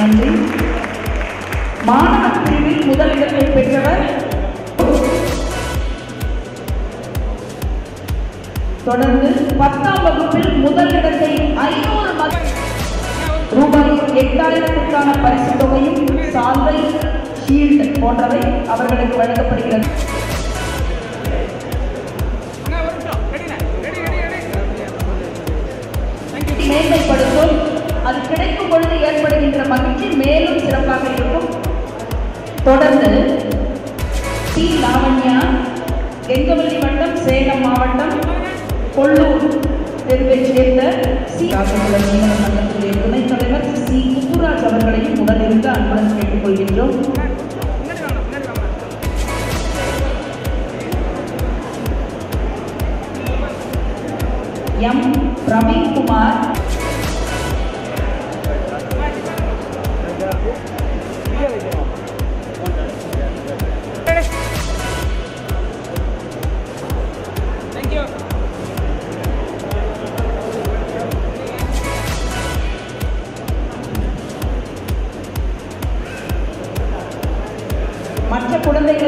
நன்றி. மாணவர் பிரிவில் முதலிடத்தை பெற்றவர் தொடர்ந்து 10ஆம் வகுப்பில் முதலிடத்தை 500 ரூபாய் 8000க்கான பரிசு தொகையும் சால்வை ஷீல்ட் போன்றவை அவர்களுக்கு வழங்கப்படுகிறது. மேன்மைப்படுத்தும் அது கிடைக்கும் பொழுது ஏற்படுகின்ற மகிழ்ச்சி மேலும் சிறப்பாக இருக்கும். தொடர்ந்து டி லாவண்யா, கெங்கவல்லி வட்டம், சேலம் மாவட்டம், கொள்ளூர் தெருவைச் சேர்ந்த சி மன்றத்தினுடைய துணைத் தலைவர் சி முத்துராஜ் அவர்களையும் உடனிருந்து அன்புடன் கேட்டுக்கொள்கின்றோம். எம் பிரவீன்குமார்,